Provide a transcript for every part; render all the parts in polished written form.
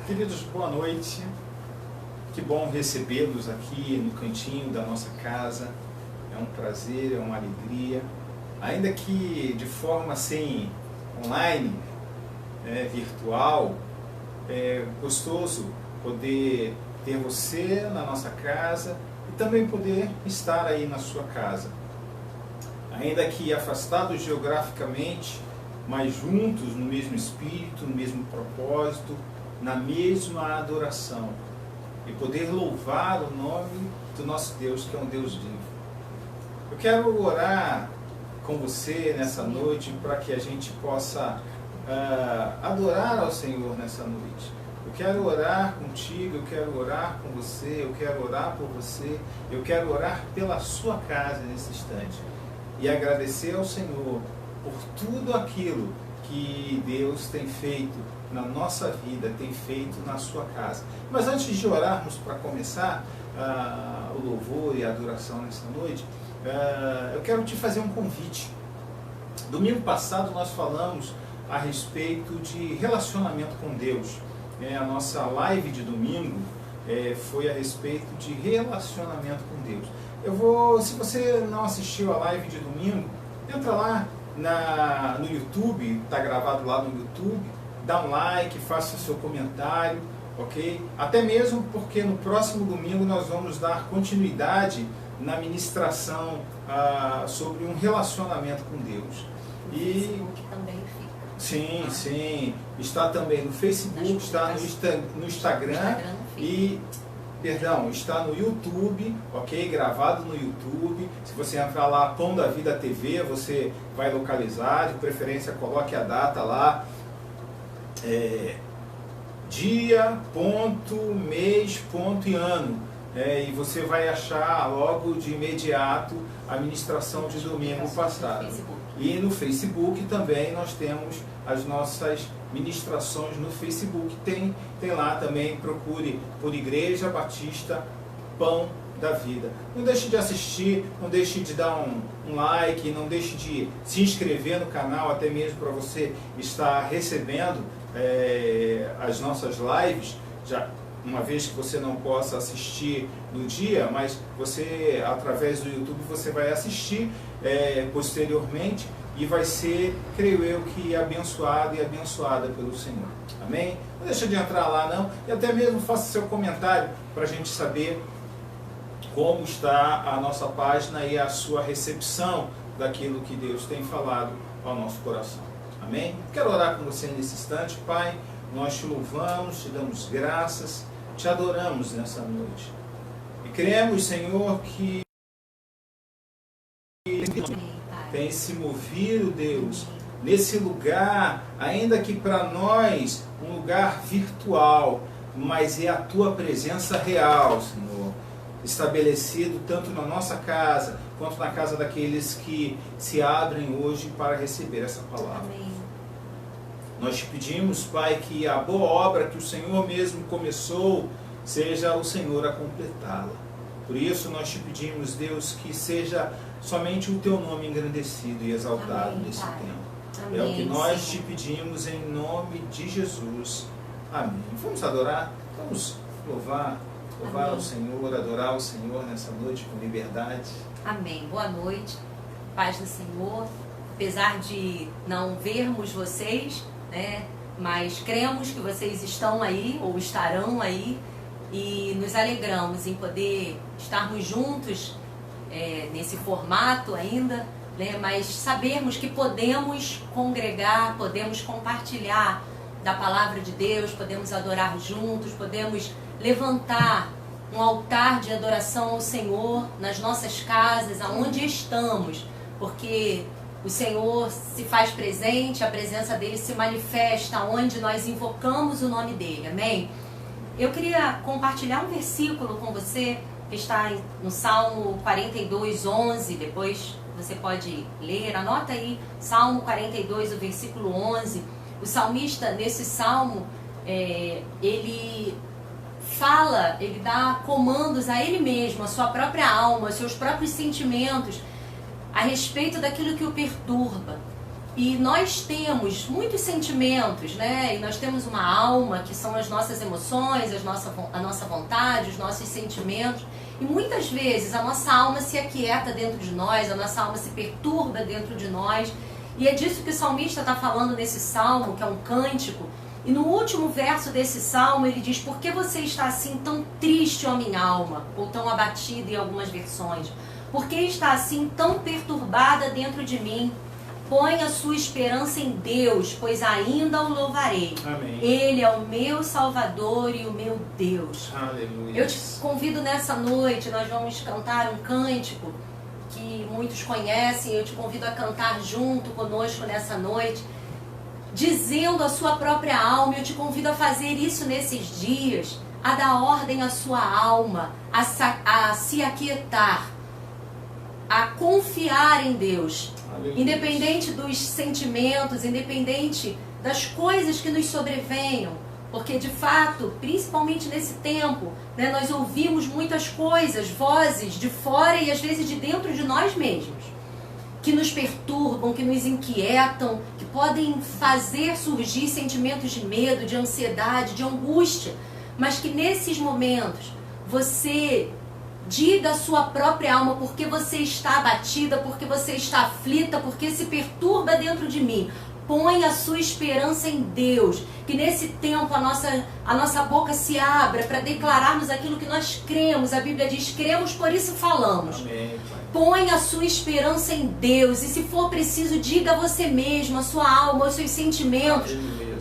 Queridos, boa noite. Que bom recebê-los aqui no cantinho da nossa casa. É um prazer, é uma alegria. Ainda que de forma assim, online, virtual, é gostoso poder ter você na nossa casa e também poder estar aí na sua casa. Ainda que afastados geograficamente, mas juntos no mesmo espírito, no mesmo propósito, na mesma adoração. E poder louvar o nome do nosso Deus, que é um Deus vivo. Eu quero orar com você nessa noite para que a gente possa adorar ao Senhor nessa noite. Eu quero orar contigo, eu quero orar com você, eu quero orar por você, eu quero orar pela sua casa nesse instante. E agradecer ao Senhor por tudo aquilo que Deus tem feito na nossa vida, tem feito na sua casa. Mas antes de orarmos para começar o louvor e a adoração nessa noite, eu quero te fazer um convite. Domingo passado nós falamos a respeito de relacionamento com Deus. A nossa live de domingo foi a respeito de relacionamento com Deus. Se você não assistiu a live de domingo, entra lá no YouTube, está gravado lá no YouTube, dá um like, faça o seu comentário, ok? Até mesmo porque no próximo domingo nós vamos dar continuidade na ministração sobre um relacionamento com Deus. O Facebook também fica. Sim, sim. Está também no Facebook, está no Instagram e... Perdão, está no YouTube, ok? Gravado no YouTube. Se você entrar lá, Pão da Vida TV, você vai localizar. De preferência, coloque a data lá. Dia, ponto, mês, ponto e ano. E você vai achar logo de imediato a ministração de domingo passado. E no Facebook também nós temos as nossas ministrações no Facebook. Tem lá também, procure por Igreja Batista Pão da Vida. Não deixe de assistir, não deixe de dar um like, não deixe de se inscrever no canal, até mesmo para você estar recebendo as nossas lives, já uma vez que você não possa assistir no dia, mas você, através do YouTube, você vai assistir posteriormente e vai ser, creio eu, que abençoado e abençoada pelo Senhor. Amém? Não deixa de entrar lá não, e até mesmo faça seu comentário para a gente saber como está a nossa página e a sua recepção daquilo que Deus tem falado ao nosso coração. Amém? Quero orar com você nesse instante. Pai, nós te louvamos, te damos graças, te adoramos nessa noite. E cremos, Senhor, que tem se movido, Deus, nesse lugar, ainda que para nós um lugar virtual, mas é a tua presença real, Senhor, estabelecido tanto na nossa casa, quanto na casa daqueles que se abrem hoje para receber essa palavra. Amém. Nós te pedimos, Pai, que a boa obra que o Senhor mesmo começou, seja o Senhor a completá-la. Por isso nós te pedimos, Deus, que seja somente o teu nome engrandecido e exaltado. Amém, nesse Pai. tempo. Amém, é o que nós Senhor. te pedimos em nome de Jesus. Amém. Vamos adorar, vamos louvar ao Senhor, adorar o Senhor nessa noite com liberdade. Amém. Boa noite, paz do Senhor. Apesar de não vermos vocês, mas cremos que vocês estão aí ou estarão aí e nos alegramos em poder estarmos juntos nesse formato ainda, mas sabermos que podemos congregar, podemos compartilhar da palavra de Deus, podemos adorar juntos, podemos levantar um altar de adoração ao Senhor nas nossas casas, aonde estamos, porque o Senhor se faz presente, a presença dele se manifesta onde nós invocamos o nome dele, amém? Eu queria compartilhar um versículo com você que está no Salmo 42, 11, depois você pode ler, anota aí, Salmo 42, o versículo 11. O salmista, nesse salmo, ele fala, ele dá comandos a ele mesmo, a sua própria alma, aos seus próprios sentimentos, a respeito daquilo que o perturba. E nós temos muitos sentimentos, né? E nós temos uma alma, que são as nossas emoções, a nossa vontade, os nossos sentimentos. E muitas vezes a nossa alma se aquieta dentro de nós, a nossa alma se perturba dentro de nós. E é disso que o salmista está falando nesse salmo, que é um cântico. E no último verso desse salmo ele diz: por que você está assim tão triste, ó minha alma? Ou tão abatida em algumas versões. Por que está assim tão perturbada dentro de mim? Põe a sua esperança em Deus, pois ainda o louvarei. Amém. Ele é o meu Salvador e o meu Deus. Aleluia. Eu te convido nessa noite, nós vamos cantar um cântico que muitos conhecem. Eu te convido a cantar junto conosco nessa noite, dizendo a sua própria alma. Eu te convido a fazer isso nesses dias, a dar ordem à sua alma, a se aquietar, a confiar em Deus. Aleluia. Independente dos sentimentos, independente das coisas que nos sobrevenham, porque de fato, principalmente nesse tempo, né, nós ouvimos muitas coisas, vozes de fora e às vezes de dentro de nós mesmos, que nos perturbam, que nos inquietam, que podem fazer surgir sentimentos de medo, de ansiedade, de angústia, mas que nesses momentos você diga à sua própria alma: porque você está abatida, porque você está aflita, porque se perturba dentro de mim. Põe a sua esperança em Deus. Que nesse tempo a nossa boca se abra para declararmos aquilo que nós cremos. A Bíblia diz: cremos, por isso falamos. Amém, Pai. Põe a sua esperança em Deus. E se for preciso, diga a você mesmo, a sua alma, os seus sentimentos. Aleluia.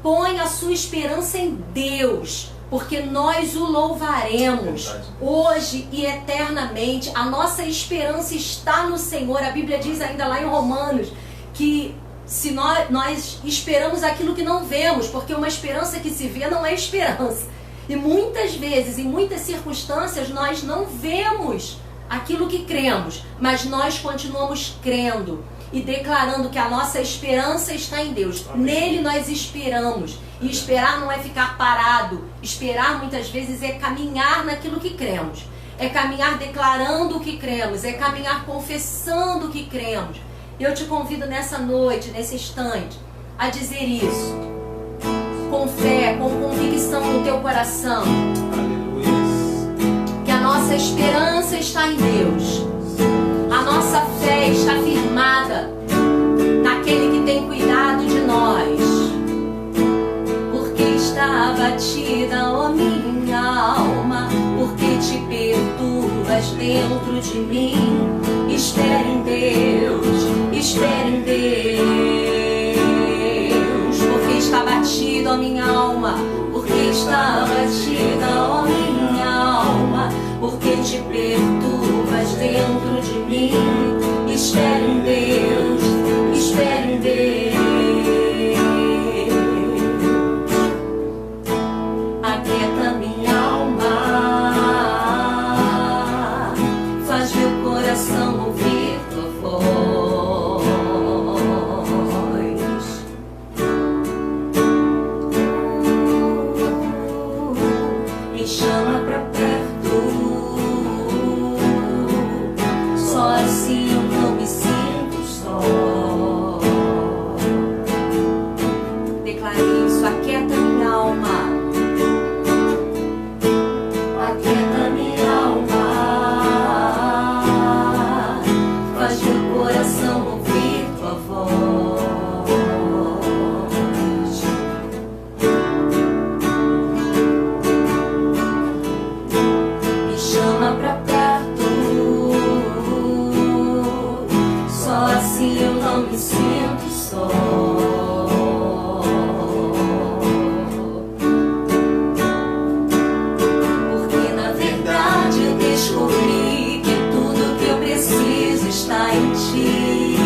Põe a sua esperança em Deus, porque nós o louvaremos. Verdade. Hoje e eternamente. A nossa esperança está no Senhor. A Bíblia diz ainda lá em Romanos que se nós esperamos aquilo que não vemos, porque uma esperança que se vê não é esperança. E muitas vezes, em muitas circunstâncias, nós não vemos aquilo que cremos, mas nós continuamos crendo e declarando que a nossa esperança está em Deus. Amém. Nele nós esperamos. E esperar não é ficar parado. Esperar muitas vezes é caminhar naquilo que cremos. É caminhar declarando o que cremos. É caminhar confessando o que cremos. Eu te convido nessa noite, nesse instante, a dizer isso. Com fé, com convicção no teu coração. Aleluia. Que a nossa esperança está em Deus. A nossa fé está firmada naquele que tem cuidado de nós. Porque está abatida, ó minha alma, porque te perturbas dentro de mim. Espere em Deus, espere em Deus. Porque está abatida, ó minha alma, porque está abatida, ó minha alma, porque te perturbas dentro de mim. Espere em Deus, espere em Deus. Aquieta minha alma, faz meu coração ouvir tua voz. Me chama pra perto, só assim eu não me sinto só. Declare isso: aquieta minha alma. Aquieta minha alma, faz meu coração ouvir tua voz. Me chama pra perto, só assim eu não me sinto só. Porque na verdade eu descobri que tudo que eu preciso está em ti.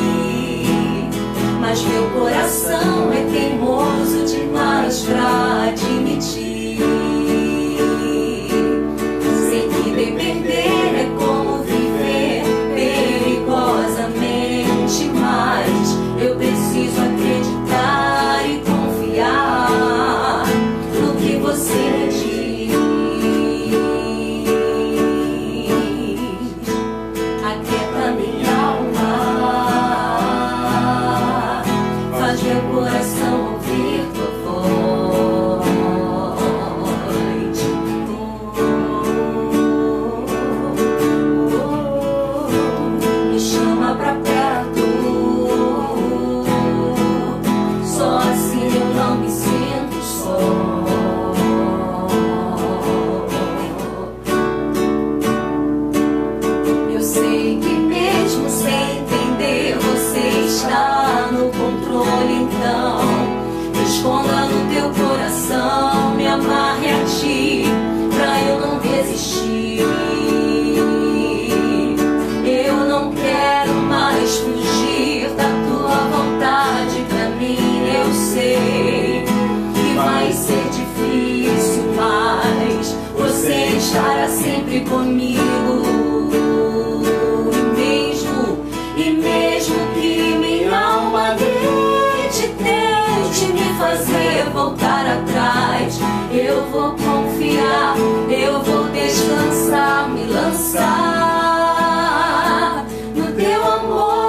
Mas meu coração é teimoso demais pra admitir. Sei que depender é como viver perigosamente, mas eu preciso acreditar e confiar no que você me diz. Aquieta minha alma, sempre comigo. E mesmo que minha alma grite, tente me fazer voltar atrás, eu vou confiar, eu vou descansar, me lançar no teu amor.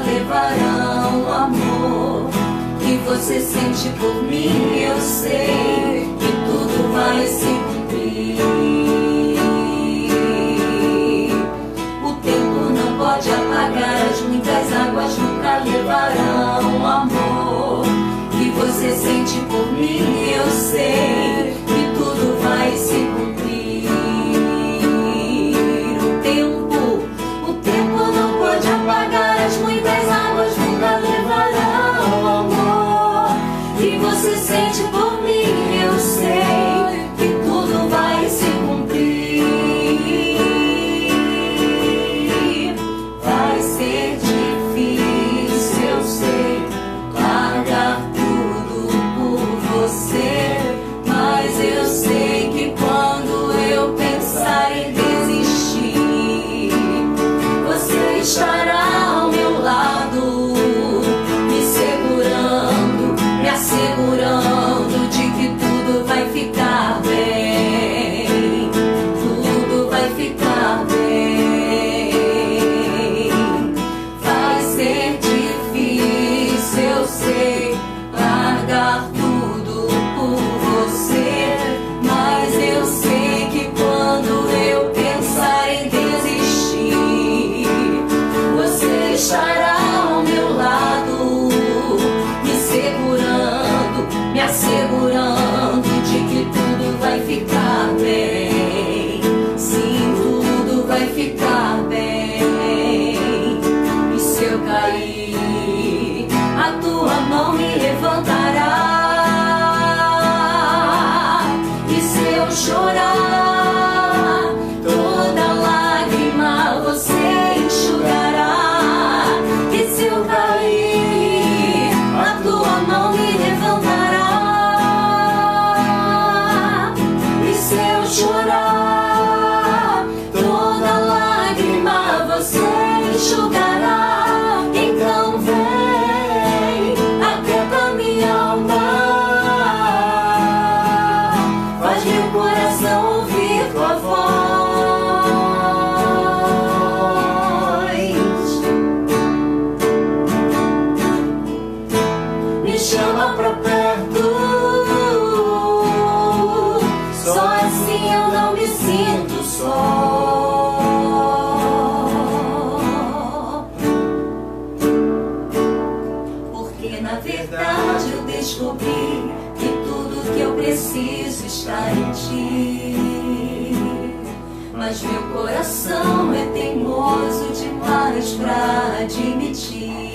Levarão o amor que você sente por mim. Eu sei que tudo vai se cumprir. O tempo não pode apagar, as muitas águas nunca levarão o amor que você sente por mim. Eu sei que tudo vai se cumprir. O tempo não pode apagar, as muitas águas nunca levarão o amor que você sente por mim. Eu sei que tudo vai se cumprir. Vai ser difícil, eu sei, largar tudo por você, mas eu sei que quando eu pensar em desistir, você estará ao meu lado, me segurando, me assegurando de que tudo vai ficar bem, tudo vai ficar bem. Vai ser difícil, eu sei, largar tudo por você, mas eu sei que quando eu pensar em desistir, você estará ao meu lado, me segurando, me assegurando de que tudo vai ficar bem. Sim, tudo vai ficar bem. E se eu cair, a tua mão me levantará. E se eu chorar, toda lágrima você enxugará. E se eu cair, a tua mão me levantará. E se eu chorar, toda lágrima você enxugará. Então vem, aquieta minha alma, faz meu coração ouvir tua voz. Me chama pra perto, só assim eu não me sinto só. Porque na verdade eu descobri que tudo que eu preciso está em ti. Mas meu coração é teimoso demais pra admitir.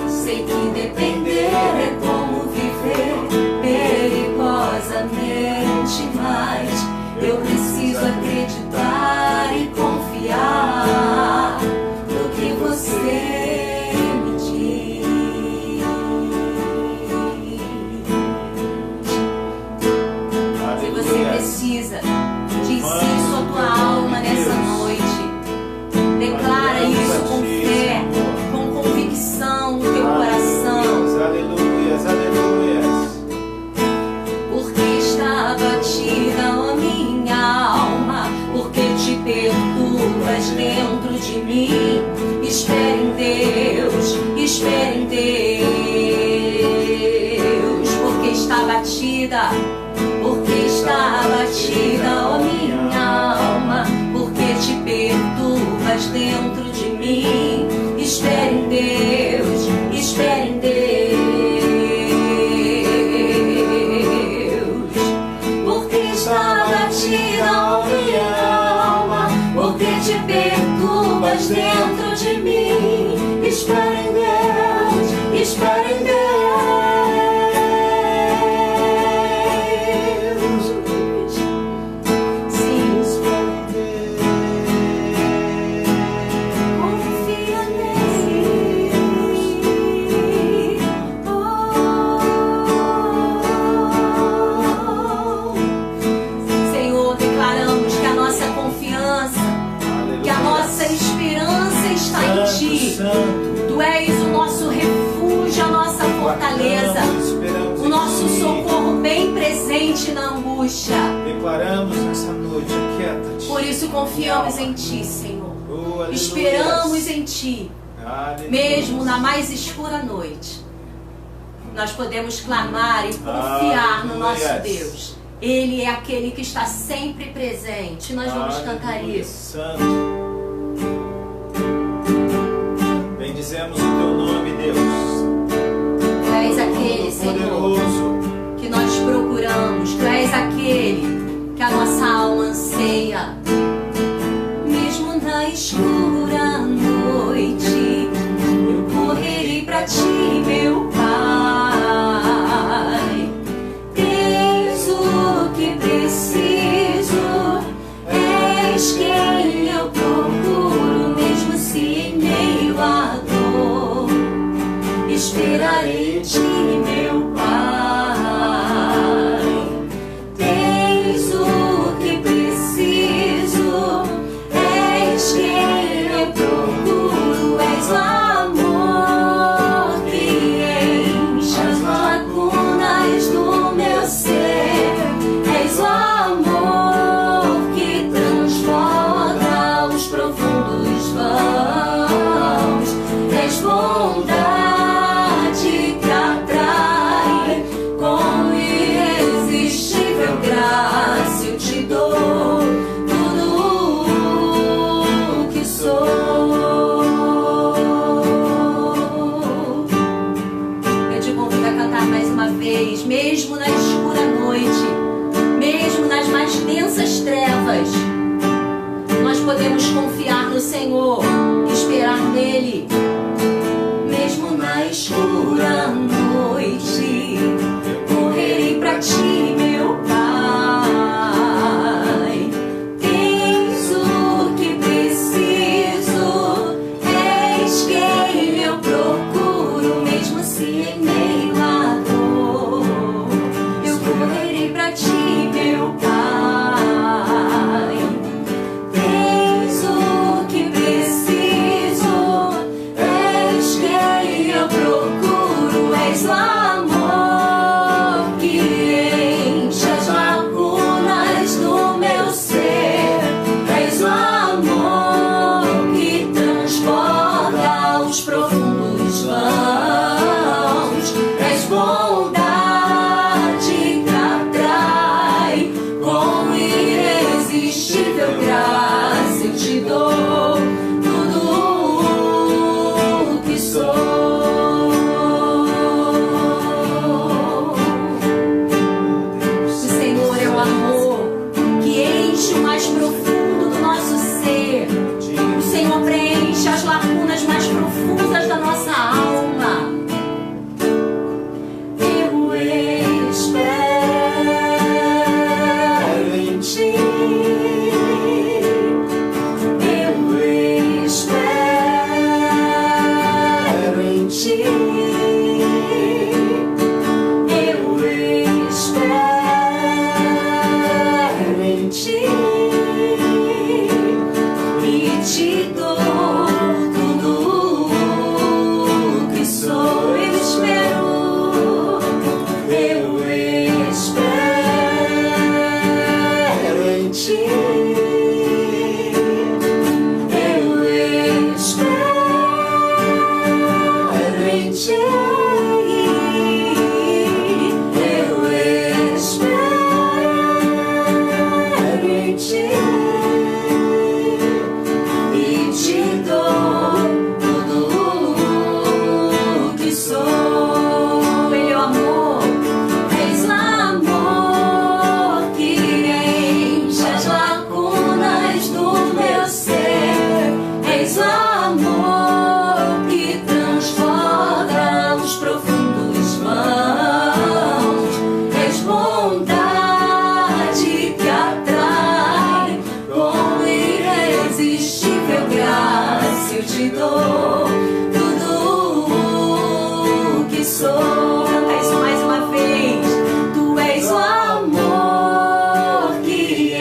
Sei que depender é como viver perigosamente, mas eu preciso acreditar e confiar no que você me diz. Se você precisa, diz isso à tua alma nessa noite. Declara isso com fé, com convicção no teu coração. Aleluias, aleluias. Porque está abatida a minha alma, porque te perturbas dentro de mim. Espere em Deus, espere em Deus. Porque está abatida, porque está abatida a minha alma, porque te perturbas dentro de mim. Espere em Deus, espere em Deus. Porque está abatida a minha alma, porque te perturbas dentro de mim. Espere em Deus, espere em Deus. angústia. Declaramos nessa noite, aquieta-te. Por isso confiamos em Ti, Senhor. Oh, aleluia. Esperamos em Ti. Aleluia. Mesmo na mais escura noite, nós podemos clamar e confiar no nosso Deus. Ele é aquele que está sempre presente. Nós vamos cantar isso. Santo. Bendizemos o Teu nome, Deus. Tu és aquele, Senhor, Poderoso. que nós procuramos. Tu és aquele que a nossa alma anseia. Mesmo na escura noite, eu correrei pra Ti, meu Pai. Tens o que preciso, és quem eu procuro, mesmo se em meio à dor, esperarei em Ti, meu Pai. Tens o que preciso, és quem eu procuro, és o amor que enche as lacunas do meu ser, és o amor que transborda os profundos vãos, és bondade que atrai com irresistível graça. Eu te dou tudo o que sou. Eu te convido a cantar mais uma vez, mesmo na escura noite, mesmo nas mais densas trevas, nós podemos confiar no Senhor, esperar nele. Mesmo na escura noite, correrei pra Ti, meu Pai. Tens o que preciso, és quem eu procuro, mesmo se em meio à dor, eu correrei pra Ti, meu Pai. Tens o que preciso, és quem eu procuro, és o amor que enche as lacunas do meu ser, és o amor que transborda os profundos vãos, és bondade que atrai com irresistível graça. Eu te dou tudo o que sou. O Senhor é o amor que enche o mais profundo do nosso ser. O Senhor preenche as lacunas mais profundas da nossa alma. Eu espero em Ti. Eu espero em Ti. Eu espero em Ti. E te dou tudo o que sou. Eu espero em Ti. Eu espero em Ti. Eu espero em Ti. E te dou tudo o que sou. Ele é o amor, és o amor que enche as lacunas do meu ser, és o amor que transborda os profundos vãos, és bondade que atrai com irresistível graça. Eu te dou tudo o que sou. Canta isso mais uma vez. Tu és o amor que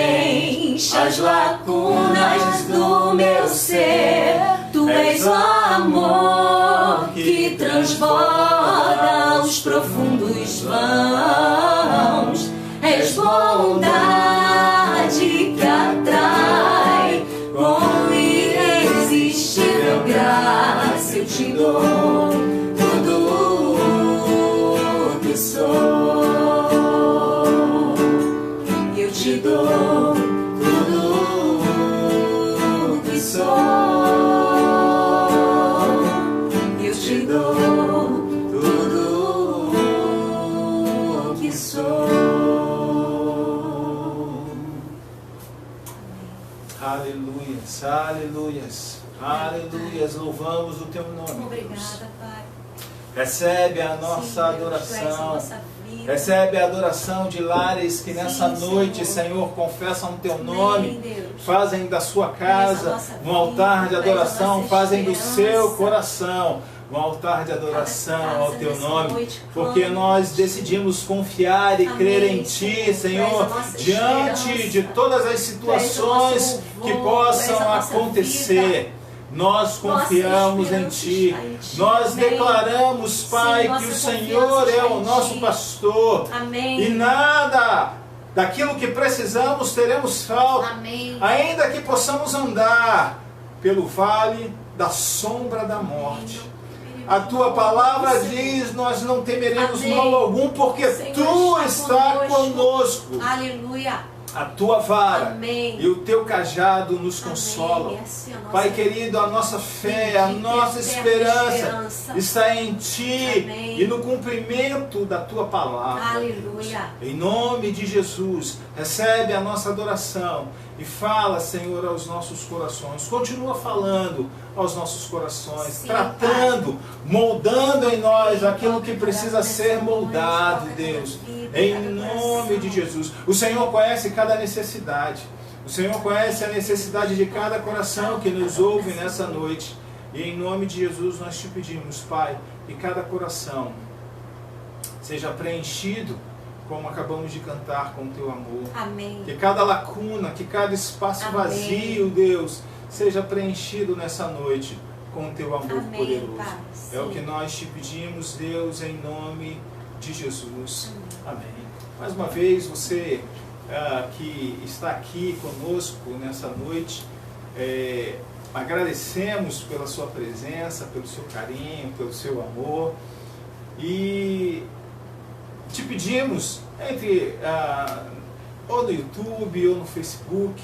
enche as lacunas do meu ser. Tu és o amor que transborda os profundos vãos. És bondade que atrai, com irresistível graça eu te dou tudo que sou. Eu te dou tudo que sou. Eu te dou tudo que sou. Aleluias, aleluias, aleluias. Louvamos o teu nome. Obrigada, Pai. Recebe a nossa adoração. Recebe a adoração de lares que nessa noite, Senhor, confessam o teu nome, fazem da sua casa um altar de adoração, fazem do seu coração um altar de adoração ao teu nome, porque nós decidimos confiar e crer em ti, Senhor, diante de todas as situações que possam acontecer. Nós confiamos em Ti. Nós declaramos, Pai, que o Senhor é o nosso pastor. Amém. E nada daquilo que precisamos teremos falta. Amém. Ainda que possamos andar pelo vale da sombra da morte. A Tua palavra diz, nós não temeremos mal algum, porque Tu está conosco. Aleluia. A Tua vara Amém. e o Teu cajado nos consolam. Assim, Pai querido, a nossa fé, a nossa esperança está em Ti. Amém. E no cumprimento da Tua palavra. Aleluia. Em nome de Jesus, recebe a nossa adoração e fala, Senhor, aos nossos corações. Continua falando aos nossos corações, Sim, tratando, Pai. moldando em nós Sim, aquilo que precisa ser moldado, Deus. Em nome de Jesus. O Senhor conhece cada necessidade. O Senhor conhece a necessidade de cada coração que nos ouve nessa noite. E em nome de Jesus nós te pedimos, Pai, que cada coração seja preenchido, como acabamos de cantar, com o teu amor. Amém. Que cada lacuna, que cada espaço Amém. vazio, Deus, seja preenchido nessa noite com o teu amor Amém, poderoso. Pai. É o que nós te pedimos, Deus, em nome de Jesus. Amém. Mais uma vez, você que está aqui conosco nessa noite, agradecemos pela sua presença, pelo seu carinho, pelo seu amor, e te pedimos, ou no YouTube ou no Facebook,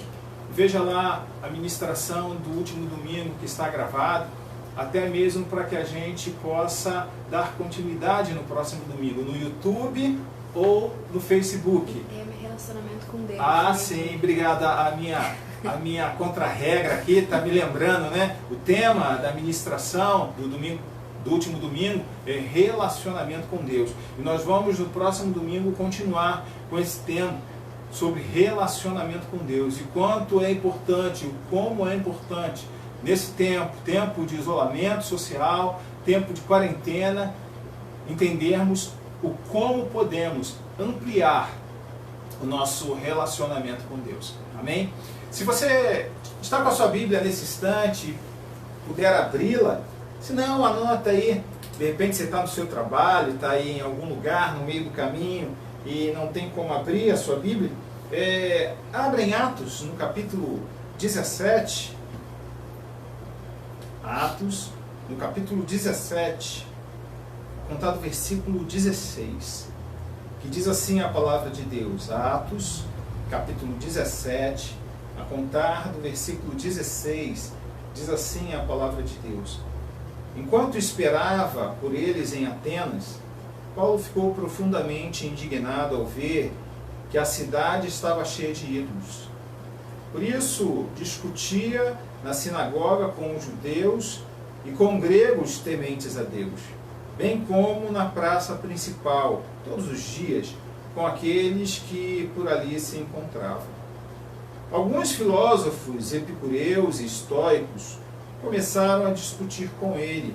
veja lá a ministração do último domingo que está gravado, até mesmo para que a gente possa dar continuidade no próximo domingo, no YouTube ou no Facebook. Tema relacionamento com Deus. Ah, sim, obrigada. A minha contra-regra aqui está me lembrando, né? O tema da ministração do último domingo é relacionamento com Deus. E nós vamos no próximo domingo continuar com esse tema sobre relacionamento com Deus. E quanto é importante, como é importante nesse tempo de isolamento social, tempo de quarentena, entendermos o como podemos ampliar o nosso relacionamento com Deus. Amém? Se você está com a sua Bíblia nesse instante, puder abri-la, se não, anota aí. De repente você está no seu trabalho, está aí em algum lugar, no meio do caminho, e não tem como abrir a sua Bíblia, abra em Atos, no capítulo 17. Atos, no capítulo 17, contado versículo 16, que diz assim a palavra de Deus. Atos, capítulo 17, a contar do versículo 16, diz assim a palavra de Deus. Enquanto esperava por eles em Atenas, Paulo ficou profundamente indignado ao ver que a cidade estava cheia de ídolos. Por isso, discutia na sinagoga com os judeus e com gregos tementes a Deus, bem como na praça principal, todos os dias, com aqueles que por ali se encontravam. Alguns filósofos epicureus e estoicos começaram a discutir com ele.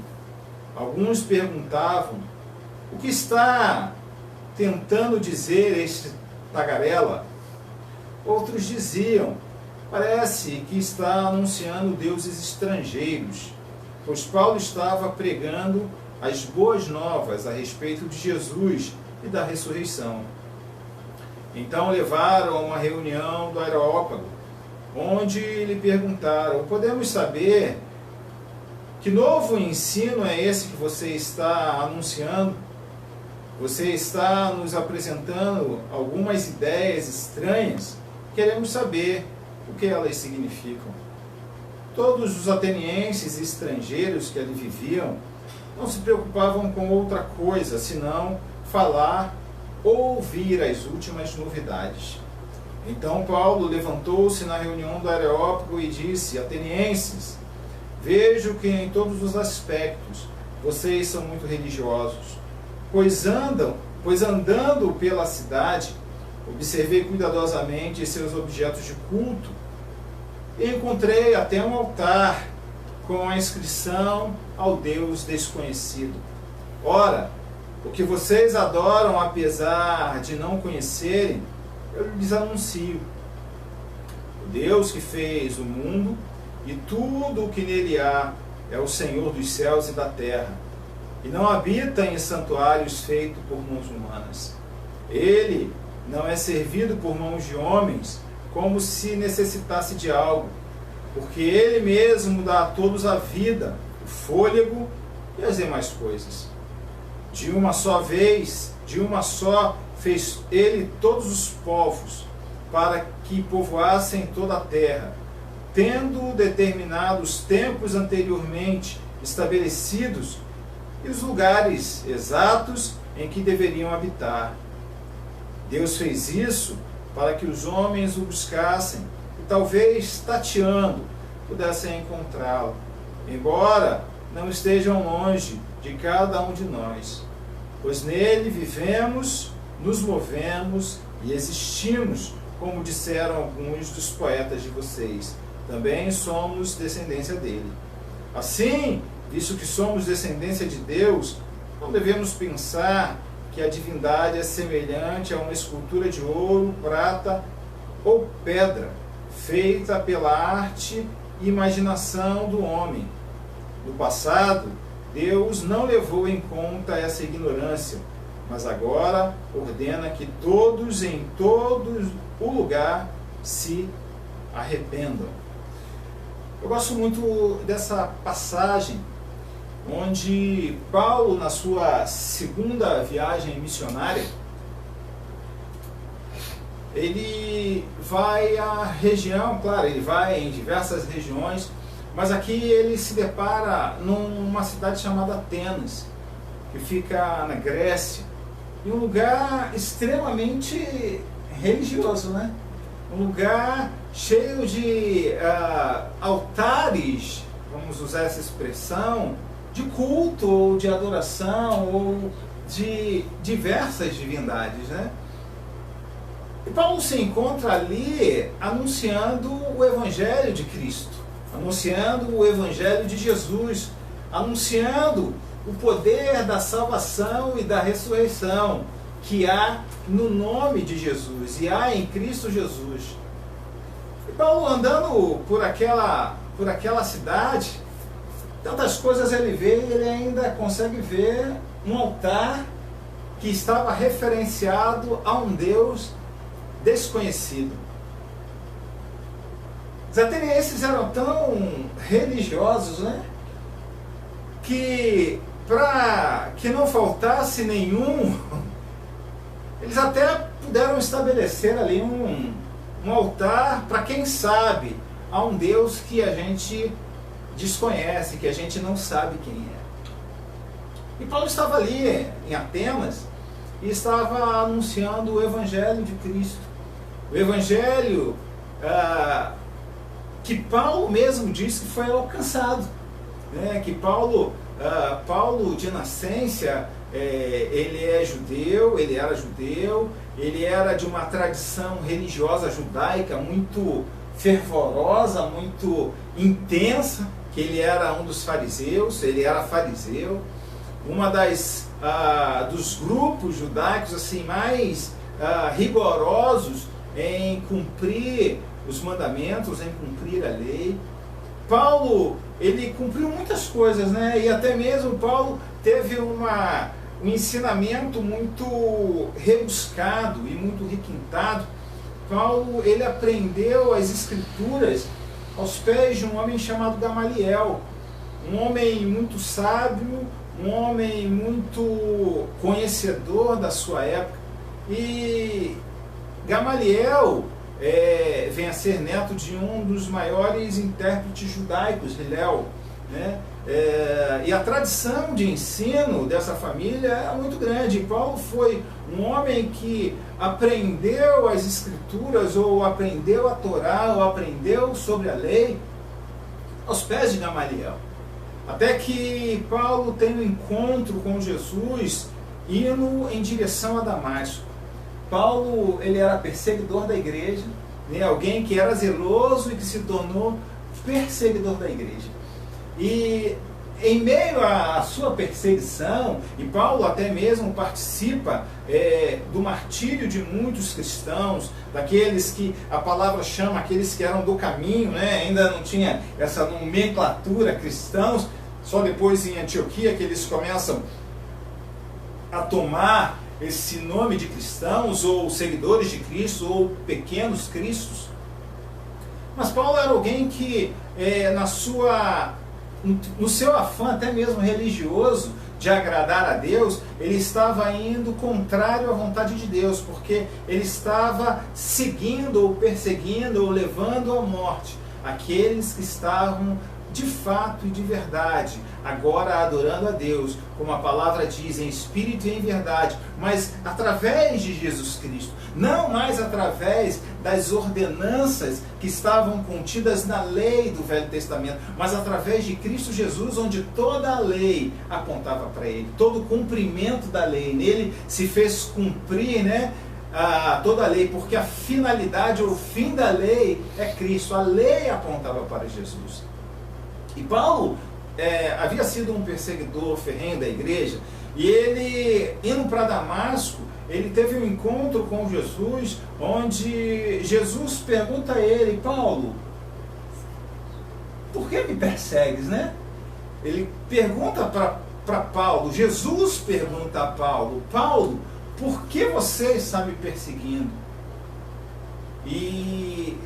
Alguns perguntavam: o que está tentando dizer este tagarela? Outros diziam: parece que está anunciando deuses estrangeiros, pois Paulo estava pregando as boas novas a respeito de Jesus e da ressurreição. Então levaram a uma reunião do Areópago, onde lhe perguntaram: podemos saber que novo ensino é esse que você está anunciando? Você está nos apresentando algumas ideias estranhas. Queremos saber o que elas significam. Todos os atenienses e estrangeiros que ali viviam não se preocupavam com outra coisa, senão falar ou ouvir as últimas novidades. Então Paulo levantou-se na reunião do Areópago e disse: atenienses, vejo que em todos os aspectos vocês são muito religiosos, pois andando pela cidade, observei cuidadosamente seus objetos de culto e encontrei até um altar com a inscrição ao Deus desconhecido. Ora, o que vocês adoram, apesar de não conhecerem, eu lhes anuncio. O Deus que fez o mundo e tudo o que nele há é o Senhor dos céus e da terra, e não habita em santuários feitos por mãos humanas. Ele não é servido por mãos de homens, como se necessitasse de algo, porque Ele mesmo dá a todos a vida, o fôlego e as demais coisas. De uma só vez, de uma só, fez Ele todos os povos, para que povoassem toda a terra, tendo determinado os tempos anteriormente estabelecidos e os lugares exatos em que deveriam habitar. Deus fez isso para que os homens o buscassem e talvez, tateando, pudessem encontrá-lo, embora não estejam longe de cada um de nós, pois nele vivemos, nos movemos e existimos, como disseram alguns dos poetas de vocês. Também somos descendência dele. Assim, visto que somos descendência de Deus, não devemos pensar que a divindade é semelhante a uma escultura de ouro, prata ou pedra, feita pela arte e imaginação do homem. No passado, Deus não levou em conta essa ignorância, mas agora ordena que todos em todo o lugar se arrependam. Eu gosto muito dessa passagem, onde Paulo, na sua segunda viagem missionária, ele vai à região, claro, ele vai em diversas regiões, mas aqui ele se depara numa cidade chamada Atenas, que fica na Grécia, e um lugar extremamente religioso, né? Um lugar cheio de altares, vamos usar essa expressão, de culto, ou de adoração, ou de diversas divindades, né? E Paulo se encontra ali anunciando o Evangelho de Cristo, anunciando o Evangelho de Jesus, anunciando o poder da salvação e da ressurreição que há no nome de Jesus, e há em Cristo Jesus. E Paulo, andando por aquela cidade, tantas coisas ele vê, e ele ainda consegue ver um altar que estava referenciado a um Deus desconhecido. Os atenienses eram tão religiosos, né, que para que não faltasse nenhum, eles até puderam estabelecer ali um altar para, quem sabe, a um Deus que a gente desconhece, que a gente não sabe quem é. E Paulo estava ali em Atenas e estava anunciando o Evangelho de Cristo. O Evangelho que Paulo mesmo disse que foi alcançado, né? Que Paulo de nascença, ele é judeu, ele era judeu, ele era de uma tradição religiosa judaica muito fervorosa, muito intensa, que ele era um dos fariseus, ele era fariseu, uma dos grupos judaicos assim mais rigorosos em cumprir os mandamentos, em cumprir a lei. Paulo, ele cumpriu muitas coisas, né? E até mesmo Paulo teve uma um ensinamento muito rebuscado e muito requintado. Paulo, ele aprendeu as Escrituras aos pés de um homem chamado Gamaliel, um homem muito sábio, um homem muito conhecedor da sua época. E Gamaliel vem a ser neto de um dos maiores intérpretes judaicos, Hillel, né? E a tradição de ensino dessa família é muito grande. Paulo foi um homem que aprendeu as Escrituras, ou aprendeu a Torá, ou aprendeu sobre a lei aos pés de Gamaliel. Até que Paulo tem um encontro com Jesus indo em direção a Damasco. Paulo, ele era perseguidor da igreja, né? Alguém que era zeloso e que se tornou perseguidor da igreja. E em meio à sua perseguição, e Paulo até mesmo participa do martírio de muitos cristãos, daqueles que a palavra chama aqueles que eram do caminho, né? Ainda não tinha essa nomenclatura cristãos, só depois em Antioquia que eles começam a tomar esse nome de cristãos, ou seguidores de Cristo, ou pequenos cristos. Mas Paulo era alguém que no seu afã até mesmo religioso de agradar a Deus, ele estava indo contrário à vontade de Deus, porque ele estava seguindo ou perseguindo ou levando à morte aqueles que estavam de fato e de verdade agora adorando a Deus, como a palavra diz, em espírito e em verdade, mas através de Jesus Cristo, não mais através das ordenanças que estavam contidas na lei do Velho Testamento, mas através de Cristo Jesus, onde toda a lei apontava para Ele, todo o cumprimento da lei, nele se fez cumprir, né, toda a lei, porque a finalidade ou o fim da lei é Cristo, a lei apontava para Jesus. E Paulo havia sido um perseguidor ferrenho da igreja, e ele, indo para Damasco, ele teve um encontro com Jesus, onde Jesus pergunta a ele: Paulo, por que me persegues, né? Ele pergunta para Paulo, Jesus pergunta a Paulo: Paulo, por que você está me perseguindo? E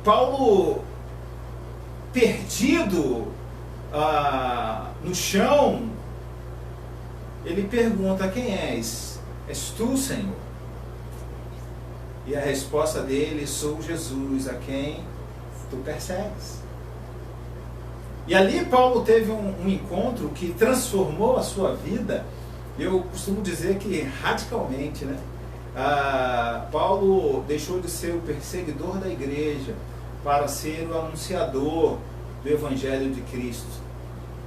Paulo, perdido no chão, ele pergunta: quem és? És tu, Senhor? E a resposta dele: sou Jesus, a quem tu persegues. E ali Paulo teve um encontro que transformou a sua vida, eu costumo dizer que radicalmente, né? Paulo deixou de ser o perseguidor da igreja para ser o anunciador do Evangelho de Cristo.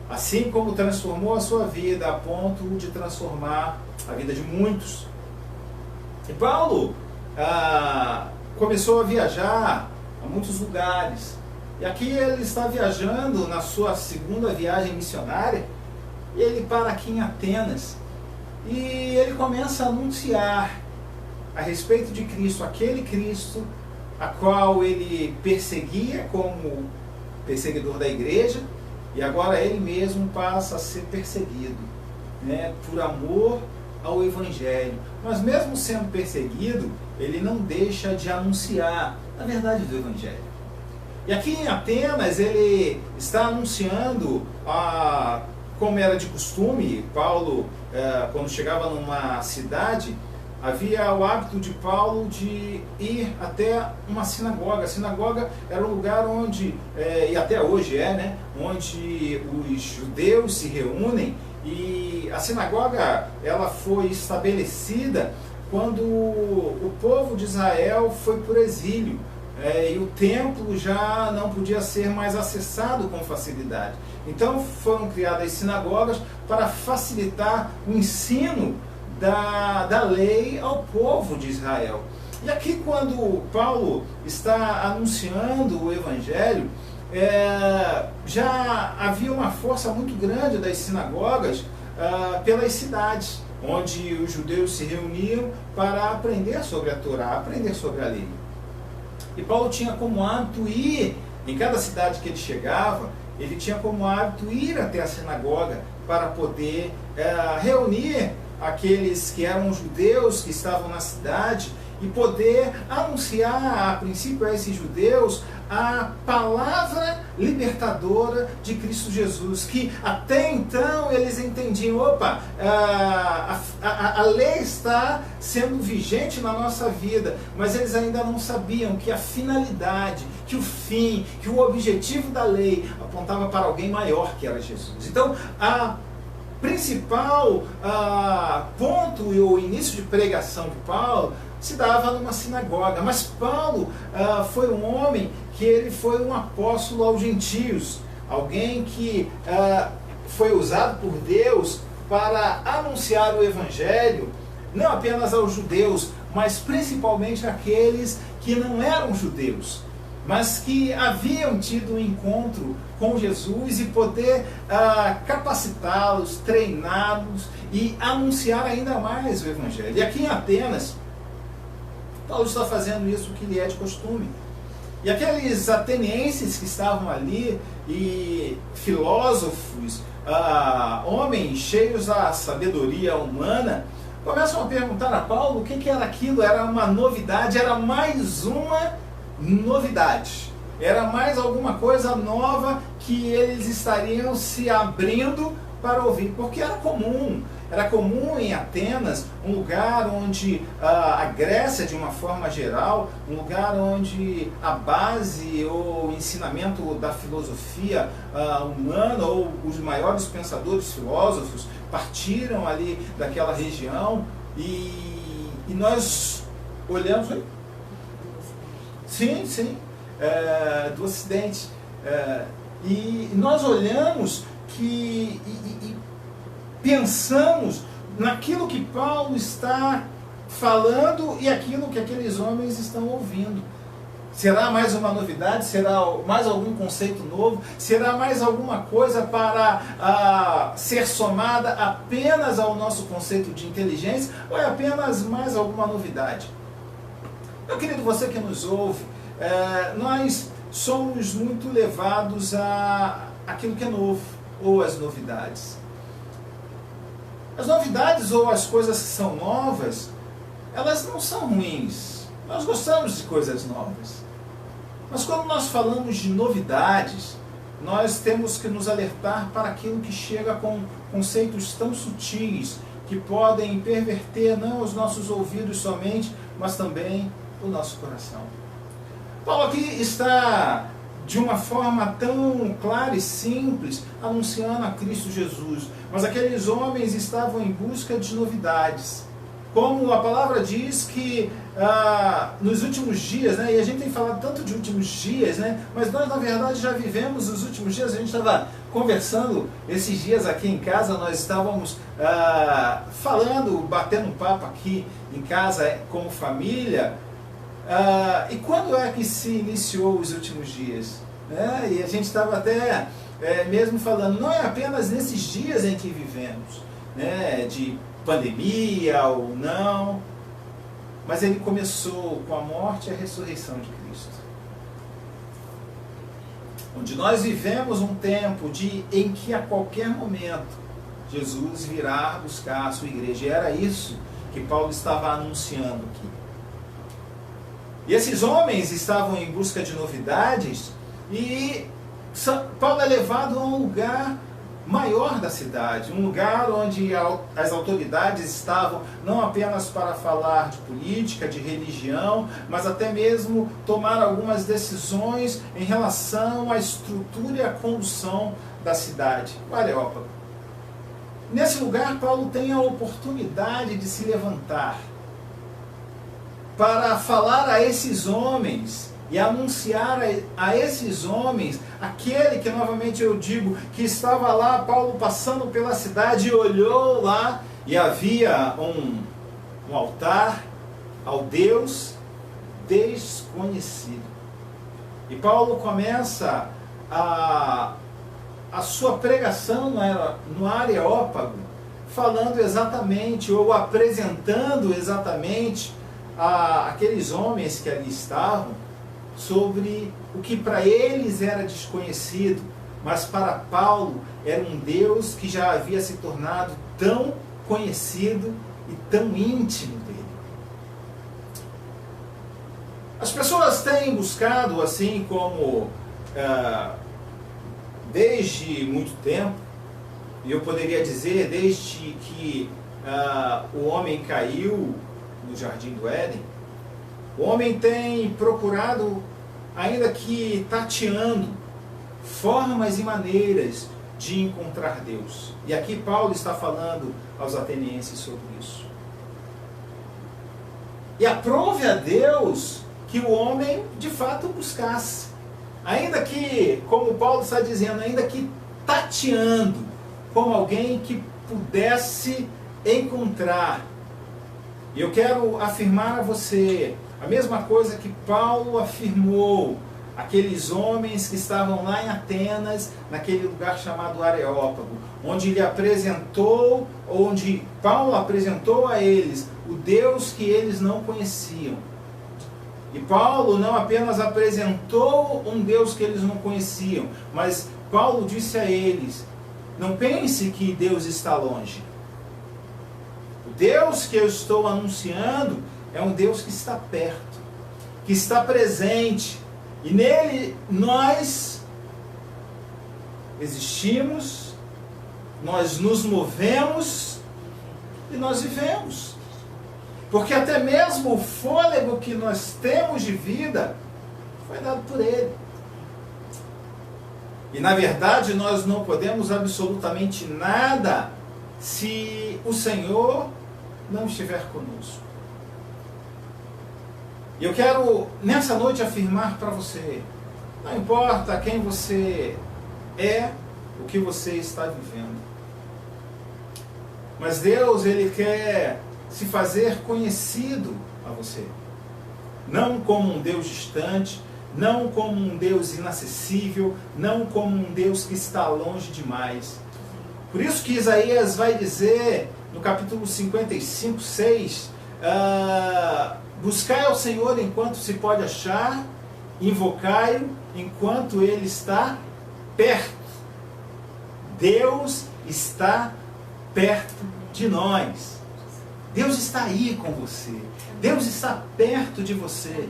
Assim como transformou a sua vida a ponto de transformar a vida de muitos. E Paulo começou a viajar a muitos lugares. E aqui ele está viajando na sua segunda viagem missionária, e ele para aqui em Atenas. E ele começa a anunciar a respeito de Cristo, aquele Cristo a qual ele perseguia como perseguidor da igreja, e agora ele mesmo passa a ser perseguido, né, por amor ao Evangelho. Mas mesmo sendo perseguido, ele não deixa de anunciar a verdade do Evangelho. E aqui em Atenas ele está anunciando, como era de costume, Paulo, quando chegava numa cidade, havia o hábito de Paulo de ir até uma sinagoga. A sinagoga era um lugar onde, e até hoje né, onde os judeus se reúnem, e a sinagoga ela foi estabelecida quando o povo de Israel foi por exílio, e o templo já não podia ser mais acessado com facilidade. Então foram criadas sinagogas para facilitar o ensino da lei ao povo de Israel. E aqui, quando Paulo está anunciando o Evangelho, já havia uma força muito grande das sinagogas pelas cidades, onde os judeus se reuniam para aprender sobre a Torá, aprender sobre a lei. E Paulo tinha como hábito ir, em cada cidade que ele chegava, ele tinha como hábito ir até a sinagoga para poder reunir aqueles que eram judeus que estavam na cidade e poder anunciar, a princípio, a esses judeus a palavra libertadora de Cristo Jesus, que até então eles entendiam, opa, a lei está sendo vigente na nossa vida, mas eles ainda não sabiam que a finalidade, que o fim, que o objetivo da lei apontava para alguém maior, que era Jesus. Então, a principal ponto e o início de pregação de Paulo se dava numa sinagoga, mas Paulo foi um homem que ele foi um apóstolo aos gentios, alguém que foi usado por Deus para anunciar o evangelho, não apenas aos judeus, mas principalmente àqueles que não eram judeus, mas que haviam tido um encontro com Jesus e poder capacitá-los, treiná-los e anunciar ainda mais o evangelho. E aqui em Atenas, Paulo está fazendo isso que lhe é de costume. E aqueles atenienses que estavam ali, e filósofos, homens cheios da sabedoria humana, começam a perguntar a Paulo o que era aquilo. Era uma novidade, era mais uma novidade. Era mais alguma coisa nova que eles estariam se abrindo para ouvir, porque era comum. Era comum em Atenas, um lugar onde a Grécia, de uma forma geral, um lugar onde a base ou o ensinamento da filosofia humana, ou os maiores pensadores filósofos, partiram ali daquela região, e nós olhamos... Sim, do Ocidente. E nós olhamos e pensamos naquilo que Paulo está falando e aquilo que aqueles homens estão ouvindo. Será mais uma novidade? Será mais algum conceito novo? Será mais alguma coisa para ser somada apenas ao nosso conceito de inteligência? Ou é apenas mais alguma novidade? Meu querido, você que nos ouve, nós somos muito levados a aquilo que é novo, ou as novidades. As novidades ou as coisas que são novas, elas não são ruins. Nós gostamos de coisas novas. Mas quando nós falamos de novidades, nós temos que nos alertar para aquilo que chega com conceitos tão sutis, que podem perverter não os nossos ouvidos somente, mas também o nosso coração. Paulo aqui está, de uma forma tão clara e simples, anunciando a Cristo Jesus. Mas aqueles homens estavam em busca de novidades. Como a palavra diz que nos últimos dias, né, e a gente tem falado tanto de últimos dias, né, mas nós na verdade já vivemos os últimos dias. A gente estava conversando esses dias aqui em casa, nós estávamos falando, batendo papo aqui em casa como família. E quando é que se iniciou os últimos dias? E a gente estava até mesmo falando, não é apenas nesses dias em que vivemos, né, de pandemia ou não, mas ele começou com a morte e a ressurreição de Cristo. Onde nós vivemos um tempo em que a qualquer momento Jesus virá buscar a sua igreja. E era isso que Paulo estava anunciando aqui. E esses homens estavam em busca de novidades, e Paulo é levado a um lugar maior da cidade, um lugar onde as autoridades estavam não apenas para falar de política, de religião, mas até mesmo tomar algumas decisões em relação à estrutura e à condução da cidade, o Areópago. Nesse lugar, Paulo tem a oportunidade de se levantar para falar a esses homens e anunciar a esses homens aquele que, novamente eu digo, que estava lá, Paulo passando pela cidade e olhou lá e havia um altar ao Deus desconhecido. E Paulo começa a sua pregação no Areópago, falando exatamente, ou apresentando exatamente aqueles homens que ali estavam, sobre o que para eles era desconhecido, mas para Paulo era um Deus que já havia se tornado tão conhecido e tão íntimo dele. As pessoas têm buscado, assim como desde muito tempo, e eu poderia dizer desde que o homem caiu no Jardim do Éden, o homem tem procurado, ainda que tateando, formas e maneiras de encontrar Deus. E aqui Paulo está falando aos atenienses sobre isso. E aprove a Deus que o homem de fato buscasse. Ainda que, como Paulo está dizendo, ainda que tateando, como alguém que pudesse encontrar. E eu quero afirmar a você a mesma coisa que Paulo afirmou aqueles homens que estavam lá em Atenas, naquele lugar chamado Areópago, onde Paulo apresentou a eles o Deus que eles não conheciam. E Paulo não apenas apresentou um Deus que eles não conheciam, mas Paulo disse a eles: não pense que Deus está longe. O Deus que eu estou anunciando é um Deus que está perto, que está presente, e nele nós existimos, nós nos movemos e nós vivemos. Porque até mesmo o fôlego que nós temos de vida foi dado por Ele. E na verdade nós não podemos absolutamente nada se o Senhor não estiver conosco. E eu quero nessa noite afirmar para você, não importa quem você é, o que você está vivendo, mas Deus, Ele quer se fazer conhecido a você. Não como um Deus distante, não como um Deus inacessível, não como um Deus que está longe demais. Por isso que Isaías vai dizer, no capítulo 55, 6, buscai ao Senhor enquanto se pode achar, invocai-o enquanto Ele está perto. Deus está perto de nós. Deus está aí com você. Deus está perto de você.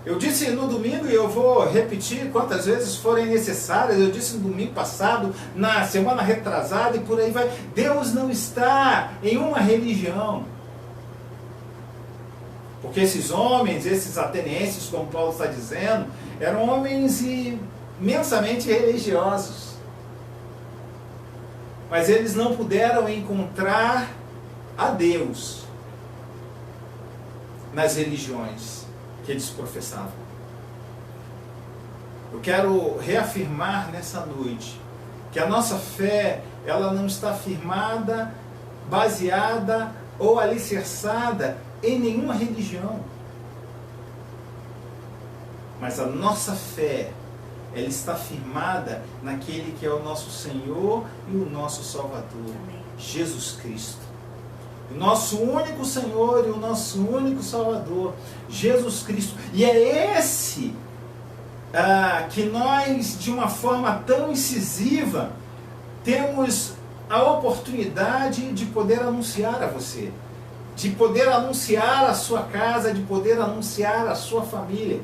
Eu disse no domingo, e eu vou repetir quantas vezes forem necessárias, eu disse no domingo passado, na semana retrasada e por aí vai. Deus não está em uma religião. Porque esses homens, esses atenienses, como Paulo está dizendo, eram homens imensamente religiosos. Mas eles não puderam encontrar a Deus nas religiões que eles professavam. Eu quero reafirmar nessa noite que a nossa fé, ela não está firmada, baseada ou alicerçada em nenhuma religião. Mas a nossa fé, ela está firmada naquele que é o nosso Senhor e o nosso Salvador, Jesus Cristo. O nosso único Senhor e o nosso único Salvador, Jesus Cristo. E é esse que nós, de uma forma tão incisiva, temos a oportunidade de poder anunciar a você, de poder anunciar a sua casa, de poder anunciar a sua família.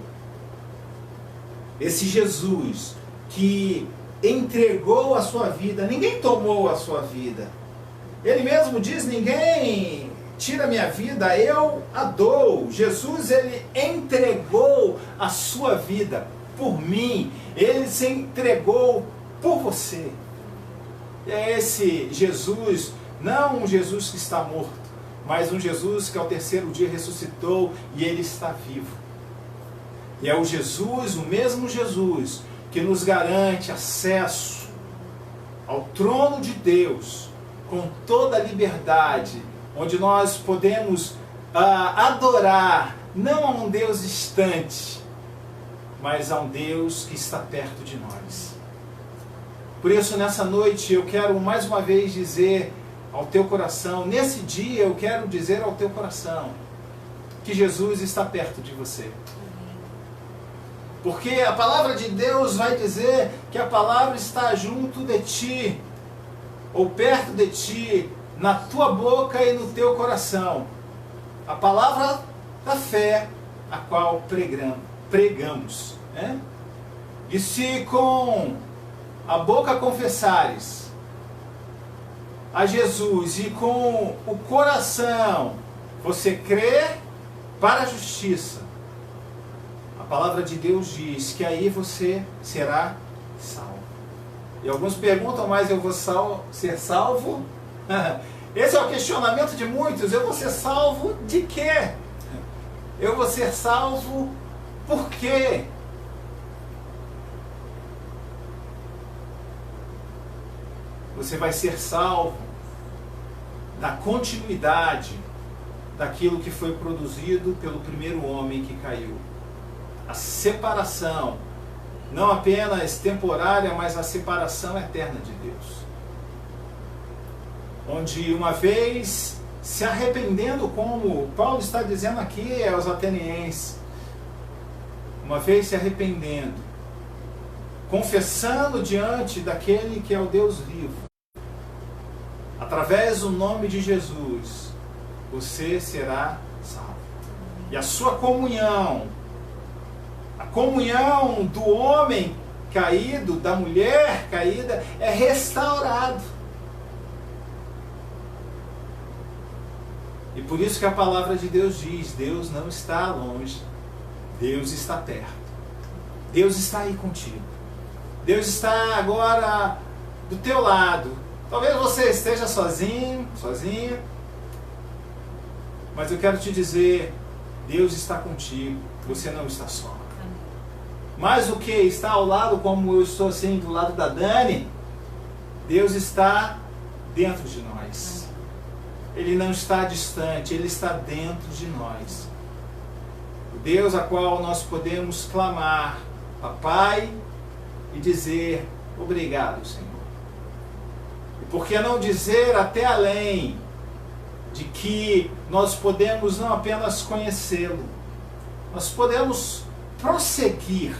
Esse Jesus que entregou a sua vida, ninguém tomou a sua vida. Ele mesmo diz, ninguém tira a minha vida, eu a dou. Jesus, Ele entregou a sua vida por mim. Ele se entregou por você. E é esse Jesus, não um Jesus que está morto, mas um Jesus que ao terceiro dia ressuscitou e Ele está vivo. E é o Jesus, o mesmo Jesus, que nos garante acesso ao trono de Deus, com toda a liberdade, onde nós podemos adorar, não a um Deus distante, mas a um Deus que está perto de nós. Por isso, nessa noite, eu quero mais uma vez dizer ao teu coração, nesse dia eu quero dizer ao teu coração, que Jesus está perto de você. Porque a palavra de Deus vai dizer que a palavra está junto de ti, ou perto de ti, na tua boca e no teu coração. A palavra da fé, a qual pregamos. Né? E se com a boca confessares a Jesus e com o coração você crê para a justiça, a palavra de Deus diz que aí você será salvo. E alguns perguntam, mas eu vou ser salvo? Esse é o questionamento de muitos. Eu vou ser salvo de quê? Eu vou ser salvo por quê? Você vai ser salvo da continuidade daquilo que foi produzido pelo primeiro homem que caiu. A separação, não apenas temporária, mas a separação eterna de Deus. Onde uma vez se arrependendo, como Paulo está dizendo aqui aos atenienses, uma vez se arrependendo, confessando diante daquele que é o Deus vivo, através do nome de Jesus, você será salvo. E a sua comunhão, a comunhão do homem caído, da mulher caída, é restaurado. E por isso que a palavra de Deus diz, Deus não está longe, Deus está perto. Deus está aí contigo. Deus está agora do teu lado. Talvez você esteja sozinho, sozinha, mas eu quero te dizer, Deus está contigo, você não está só. Mais do que está ao lado, como eu estou assim do lado da Dani, Deus está dentro de nós. Ele não está distante, Ele está dentro de nós. O Deus a qual nós podemos clamar, Papai, e dizer, obrigado, Senhor. E por que não dizer até além de que nós podemos não apenas conhecê-lo, nós podemos prosseguir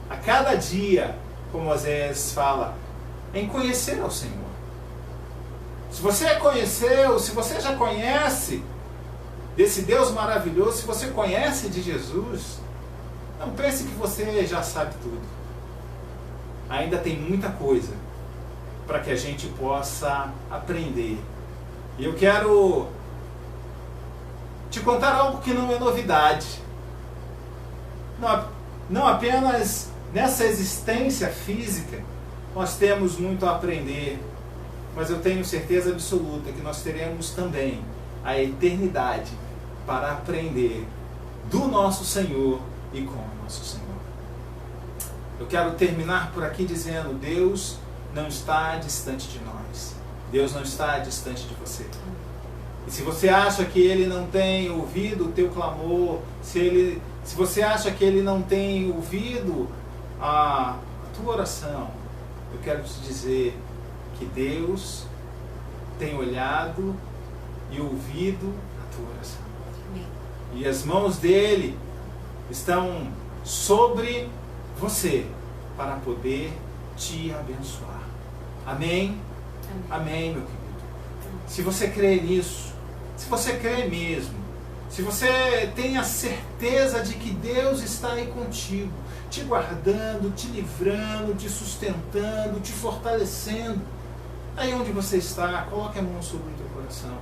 a cada dia, como Osés fala, em conhecer ao Senhor. Se você conheceu, se você já conhece desse Deus maravilhoso, se você conhece de Jesus, não pense que você já sabe tudo. Ainda tem muita coisa para que a gente possa aprender. E eu quero te contar algo que não é novidade. Não apenas nessa existência física nós temos muito a aprender, mas eu tenho certeza absoluta que nós teremos também a eternidade para aprender do nosso Senhor e com o nosso Senhor. Eu quero terminar por aqui dizendo, Deus não está distante de nós. Deus não está distante de você. E se você acha que Ele não tem ouvido o teu clamor, se você acha que Ele não tem ouvido a tua oração, eu quero te dizer que Deus tem olhado e ouvido a tua oração. Amém. E as mãos dele estão sobre você para poder te abençoar. Amém? Amém, meu querido. Se você crê nisso, se você crê mesmo, se você tem a certeza de que Deus está aí contigo, te guardando, te livrando, te sustentando, te fortalecendo, aí onde você está, coloque a mão sobre o teu coração.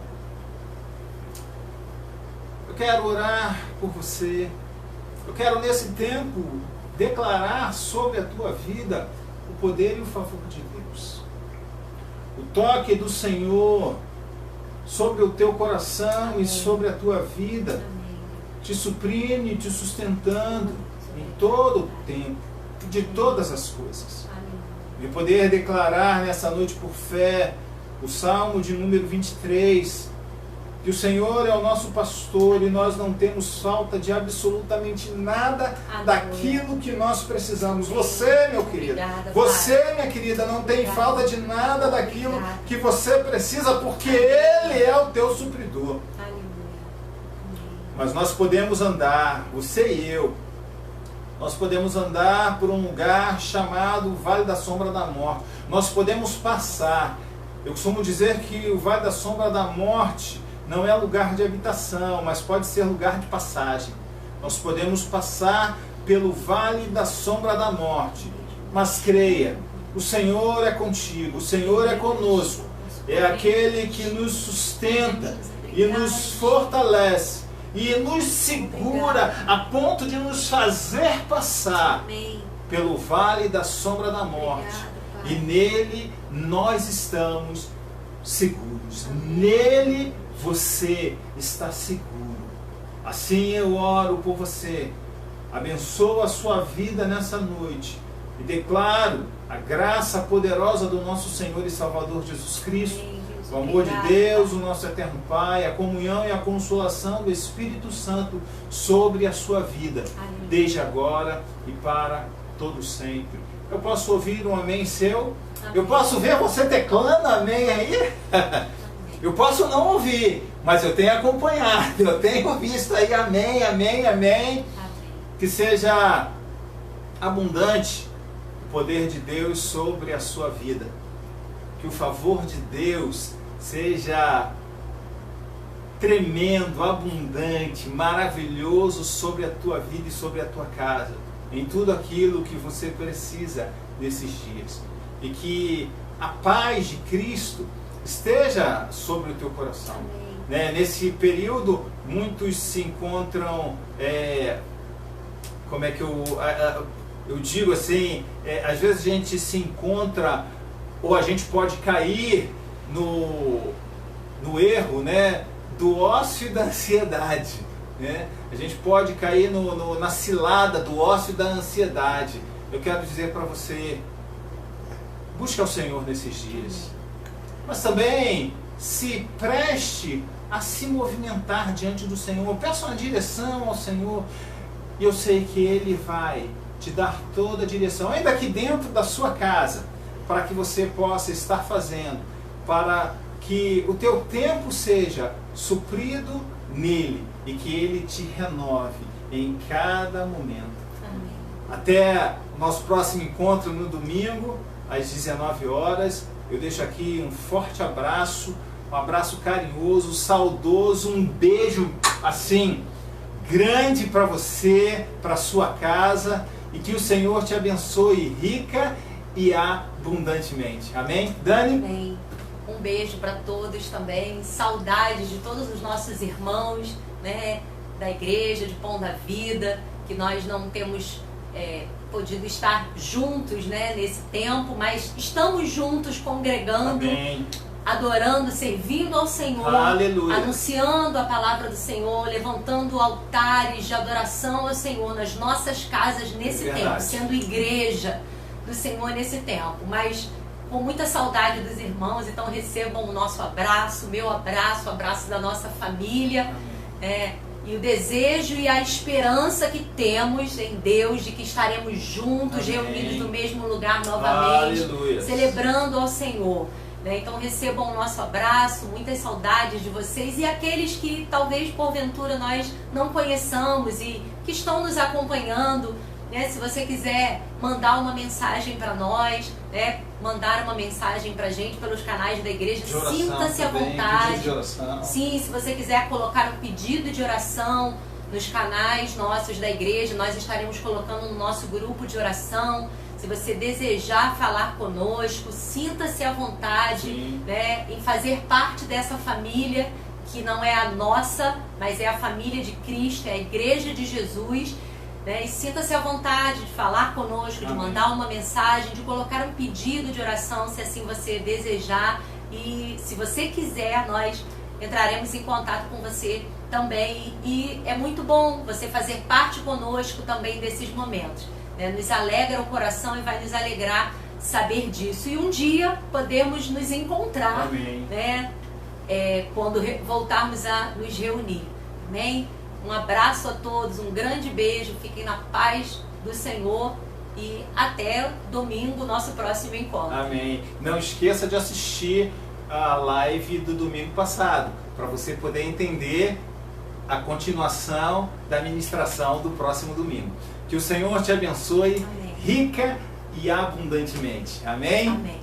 Eu quero orar por você. Eu quero nesse tempo declarar sobre a tua vida o poder e o favor de Deus. O toque do Senhor sobre o teu coração. Amém. E sobre a tua vida. Amém. Te suprime, te sustentando em todo o tempo, de todas as coisas. Amém. E poder declarar nessa noite por fé o Salmo de número 23, que o Senhor é o nosso pastor e nós não temos falta de absolutamente nada. Amém. Daquilo que nós precisamos. Você, meu querido, obrigada, você, minha querida, não tem obrigada. Falta de nada daquilo obrigada. Que você precisa, porque Ele é o teu supridor. Aleluia. Mas nós podemos andar, você e eu, Nós podemos andar por um lugar chamado Vale da Sombra da Morte. Nós podemos passar. Eu costumo dizer que o Vale da Sombra da Morte não é lugar de habitação, mas pode ser lugar de passagem. Nós podemos passar pelo Vale da Sombra da Morte. Mas creia, o Senhor é contigo, o Senhor é conosco. É aquele que nos sustenta e nos fortalece e nos segura a ponto de nos fazer passar pelo Vale da Sombra da Morte. E nele nós estamos seguros. Nele você está seguro. Assim eu oro por você. Abençoo a sua vida nessa noite. E declaro a graça poderosa do nosso Senhor e Salvador Jesus Cristo, o amor de Deus, o nosso eterno Pai, a comunhão e a consolação do Espírito Santo sobre a sua vida, desde agora e para todo sempre. Eu posso ouvir um amém seu? Amém. Eu posso ver você teclando amém aí? Eu posso não ouvir, mas eu tenho acompanhado, eu tenho visto aí amém, amém, amém. Que seja abundante o poder de Deus sobre a sua vida. Que o favor de Deus seja tremendo, abundante, maravilhoso sobre a tua vida e sobre a tua casa, em tudo aquilo que você precisa nesses dias. E que a paz de Cristo esteja sobre o teu coração. Né? Nesse período, muitos se encontram, como é que eu digo assim, às vezes a gente se encontra, ou a gente pode cair no erro, né, do ócio e da ansiedade. Né? A gente pode cair na cilada do ócio e da ansiedade. Eu quero dizer para você, busque ao Senhor nesses dias. Mas também se preste a se movimentar diante do Senhor. Peça uma direção ao Senhor. E eu sei que Ele vai te dar toda a direção, ainda aqui dentro da sua casa, para que você possa estar fazendo, para que o teu tempo seja suprido nele e que Ele te renove em cada momento. Amém. Até o nosso próximo encontro no domingo, às 19 horas. Eu deixo aqui um forte abraço, um abraço carinhoso, saudoso, um beijo assim grande para você, para sua casa, e que o Senhor te abençoe rica e abundantemente. Amém? Dani? Amém. Um beijo para todos também, saudades de todos os nossos irmãos, né, da igreja de Pão da Vida, que nós não temos podido estar juntos, né, nesse tempo, mas estamos juntos congregando. Amém. Adorando, servindo ao Senhor, aleluia, anunciando a palavra do Senhor, levantando altares de adoração ao Senhor nas nossas casas nesse tempo, sendo igreja do Senhor nesse tempo, mas com muita saudade dos irmãos. Então recebam o nosso abraço, meu abraço, o abraço da nossa família, e o desejo e a esperança que temos em Deus de que estaremos juntos, amém, reunidos no mesmo lugar novamente, aleluia, celebrando ao Senhor. Então recebam o nosso abraço, muitas saudades de vocês e aqueles que talvez porventura nós não conheçamos e que estão nos acompanhando, né? Se você quiser mandar uma mensagem para nós, né? Mandar uma mensagem para a gente pelos canais da igreja, sinta-se à vontade. Sim, se você quiser colocar um pedido de oração nos canais nossos da igreja, nós estaremos colocando no nosso grupo de oração. Se você desejar falar conosco, sinta-se à vontade, né, em fazer parte dessa família que não é a nossa, mas é a família de Cristo, é a igreja de Jesus, né, e sinta-se à vontade de falar conosco, de mandar uma mensagem, de colocar um pedido de oração, se assim você desejar. E se você quiser, nós entraremos em contato com você também. E é muito bom você fazer parte conosco também desses momentos. Nos alegra o coração e vai nos alegrar saber disso. E um dia podemos nos encontrar, né, quando voltarmos a nos reunir. Amém? Um abraço a todos, um grande beijo, fiquem na paz do Senhor e até domingo, nosso próximo encontro. Amém. Não esqueça de assistir a live do domingo passado, para você poder entender a continuação da ministração do próximo domingo. Que o Senhor te abençoe Amém. rica e abundantemente. Amém? Amém.